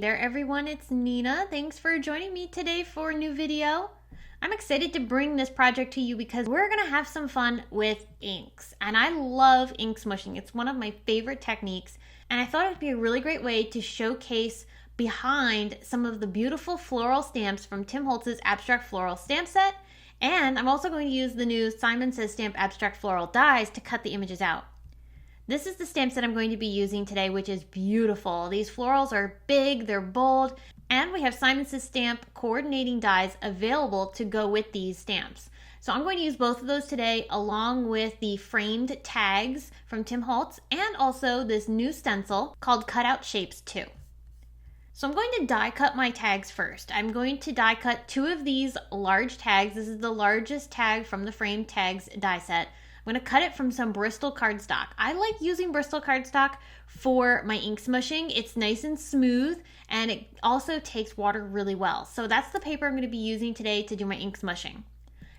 there everyone, it's Nina. Thanks for joining me today for a new video. I'm excited to bring this project to you because we're gonna have some fun with inks. And I love ink smushing. It's one of my favorite techniques. And I thought it'd be a really great way to showcase behind some of the beautiful floral stamps from Tim Holtz's Abstract Floral stamp set. And I'm also going to use the new Simon Says Stamp Abstract Floral dies to cut the images out. This is the stamp set I'm going to be using today, which is beautiful. These florals are big, they're bold, and we have Simon Says Stamp coordinating dies available to go with these stamps. So I'm going to use both of those today along with the framed tags from Tim Holtz and also this new stencil called Cutout Shapes 2. So I'm going to die cut my tags first. I'm going to die cut 2 of these large tags. This is the largest tag from the framed tags die set. I'm going to cut it from some Bristol cardstock. I like using Bristol cardstock for my ink smushing. It's nice and smooth and it also takes water really well. So that's the paper I'm going to be using today to do my ink smushing.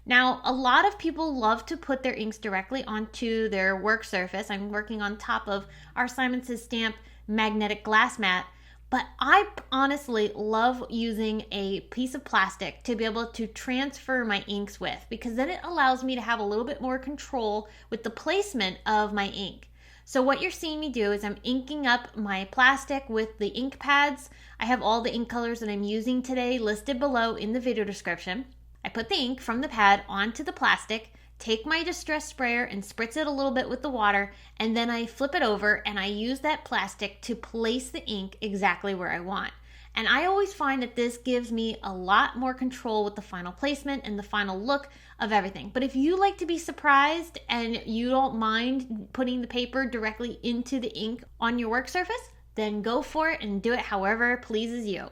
Now, a lot of people love to put their inks directly onto their work surface. I'm working on top of our Simon Says Stamp magnetic glass mat. But I honestly love using a piece of plastic to be able to transfer my inks with, because then it allows me to have a little bit more control with the placement of my ink. So what you're seeing me do is I'm inking up my plastic with the ink pads. I have all the ink colors that I'm using today listed below in the video description. I put the ink from the pad onto the plastic, take my distress sprayer and spritz it a little bit with the water, and then I flip it over and I use that plastic to place the ink exactly where I want. And I always find that this gives me a lot more control with the final placement and the final look of everything. But if you like to be surprised and you don't mind putting the paper directly into the ink on your work surface, then go for it and do it however pleases you.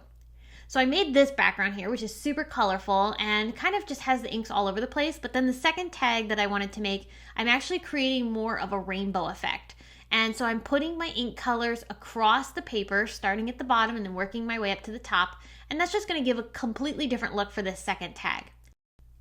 So I made this background here, which is super colorful and kind of just has the inks all over the place. But then the second tag that I wanted to make, I'm actually creating more of a rainbow effect. And so I'm putting my ink colors across the paper, starting at the bottom and then working my way up to the top. And that's just going to give a completely different look for this second tag.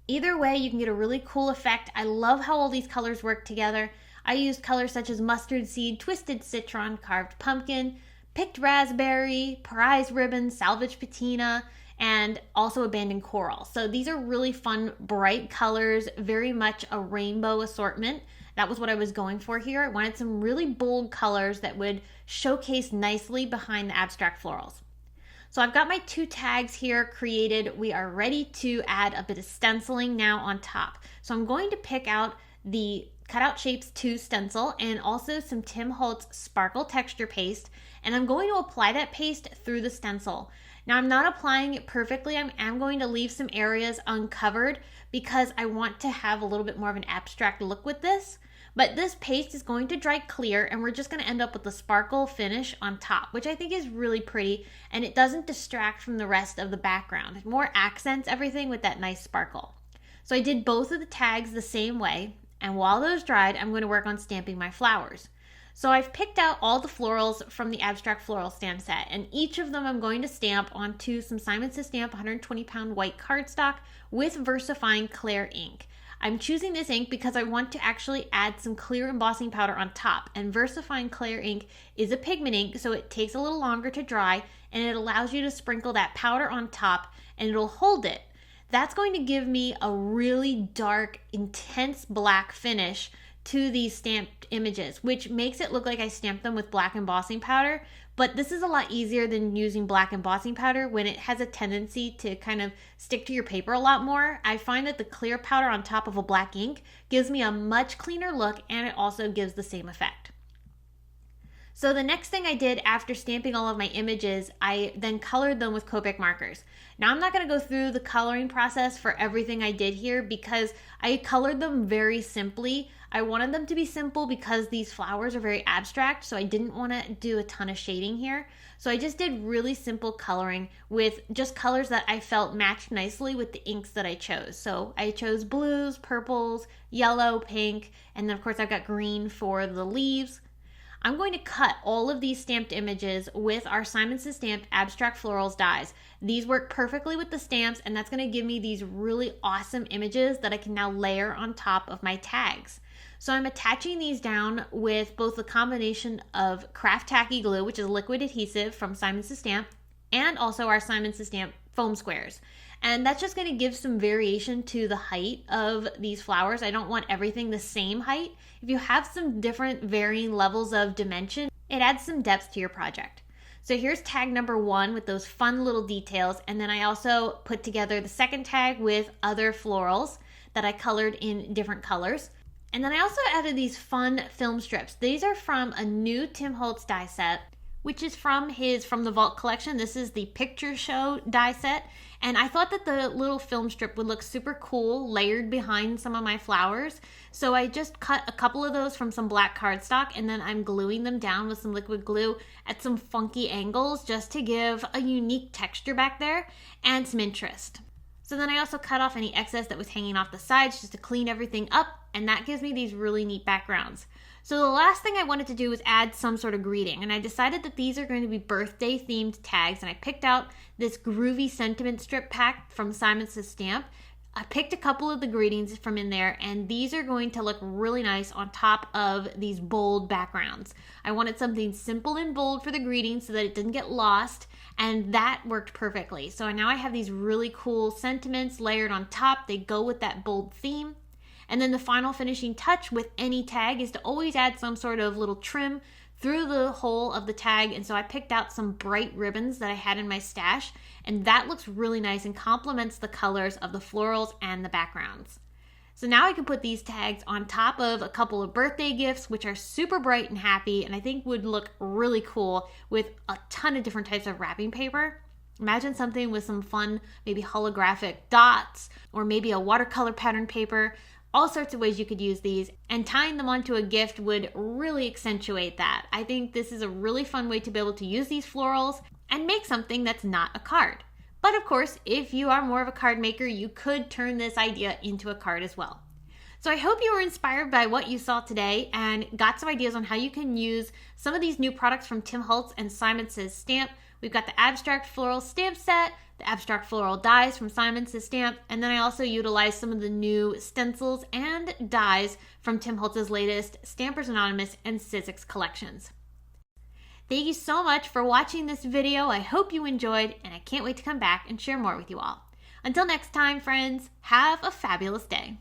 Either way, you can get a really cool effect. I love how all these colors work together. I used colors such as mustard seed, twisted citron, carved pumpkin, picked raspberry, prize ribbon, salvage patina, and also abandoned coral. So these are really fun, bright colors, very much a rainbow assortment. That was what I was going for here. I wanted some really bold colors that would showcase nicely behind the abstract florals. So I've got my 2 tags here created. We are ready to add a bit of stenciling now on top. So I'm going to pick out the Cutout Shapes 2 stencil and also some Tim Holtz sparkle texture paste, and I'm going to apply that paste through the stencil. Now I'm not applying it perfectly. I'm going to leave some areas uncovered because I want to have a little bit more of an abstract look with this. But this paste is going to dry clear and we're just going to end up with the sparkle finish on top, which I think is really pretty, and it doesn't distract from the rest of the background. It more accents everything with that nice sparkle. So I did both of the tags the same way. And while those dried, I'm going to work on stamping my flowers. So I've picked out all the florals from the Abstract Floral stamp set, and each of them I'm going to stamp onto some Simon Says Stamp 120-pound white cardstock with VersaFine Clear ink. I'm choosing this ink because I want to actually add some clear embossing powder on top, and VersaFine Clear ink is a pigment ink, so it takes a little longer to dry, and it allows you to sprinkle that powder on top, and it'll hold it. That's going to give me a really dark, intense black finish to these stamped images, which makes it look like I stamped them with black embossing powder. But this is a lot easier than using black embossing powder when it has a tendency to kind of stick to your paper a lot more. I find that the clear powder on top of a black ink gives me a much cleaner look, and it also gives the same effect. So the next thing I did after stamping all of my images, I then colored them with Copic markers. Now I'm not going to go through the coloring process for everything I did here because I colored them very simply. I wanted them to be simple because these flowers are very abstract, so I didn't want to do a ton of shading here. So I just did really simple coloring with just colors that I felt matched nicely with the inks that I chose. So I chose blues, purples, yellow, pink, and then of course I've got green for the leaves. I'm going to cut all of these stamped images with our Simon Says Stamp Abstract Florals dies. These work perfectly with the stamps, and that's going to give me these really awesome images that I can now layer on top of my tags. So I'm attaching these down with both the combination of Craft Tacky Glue, which is liquid adhesive from Simon Says Stamp, and also our Simon Says Stamp foam squares. And that's just going to give some variation to the height of these flowers. I don't want everything the same height. If you have some different varying levels of dimension, it adds some depth to your project. So here's tag number 1 with those fun little details. And then I also put together the second tag with other florals that I colored in different colors. And then I also added these fun film strips. These are from a new Tim Holtz die set, which is from the Vault collection. This is the Picture Show die set. And I thought that the little film strip would look super cool layered behind some of my flowers. So I just cut a couple of those from some black cardstock, and then I'm gluing them down with some liquid glue at some funky angles just to give a unique texture back there and some interest. So then I also cut off any excess that was hanging off the sides just to clean everything up, and that gives me these really neat backgrounds. So the last thing I wanted to do was add some sort of greeting, and I decided that these are going to be birthday themed tags, and I picked out this Groovy sentiment strip pack from Simon Says Stamp. I picked a couple of the greetings from in there, and these are going to look really nice on top of these bold backgrounds. I wanted something simple and bold for the greetings so that it didn't get lost, and that worked perfectly. So now I have these really cool sentiments layered on top. They go with that bold theme. And then the final finishing touch with any tag is to always add some sort of little trim through the hole of the tag. And so I picked out some bright ribbons that I had in my stash, and that looks really nice and complements the colors of the florals and the backgrounds. So now I can put these tags on top of a couple of birthday gifts, which are super bright and happy, and I think would look really cool with a ton of different types of wrapping paper. Imagine something with some fun, maybe holographic dots, or maybe a watercolor pattern paper. All sorts of ways you could use these, and tying them onto a gift would really accentuate that. I think this is a really fun way to be able to use these florals and make something that's not a card. But of course, if you are more of a card maker, you could turn this idea into a card as well. So I hope you were inspired by what you saw today and got some ideas on how you can use some of these new products from Tim Holtz and Simon Says Stamp. We've got the Abstract Floral Stamp Set, the Abstract Floral Dies from Simon Says Stamp, and then I also utilized some of the new stencils and dies from Tim Holtz's latest Stampers Anonymous and Sizzix collections. Thank you so much for watching this video. I hope you enjoyed, and I can't wait to come back and share more with you all. Until next time, friends, have a fabulous day.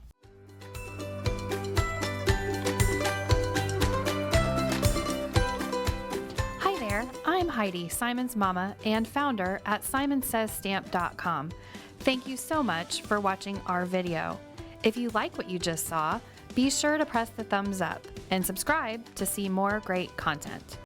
I'm Heidi, Simon's mama and founder at simonsaysstamp.com. Thank you so much for watching our video. If you like what you just saw, be sure to press the thumbs up and subscribe to see more great content.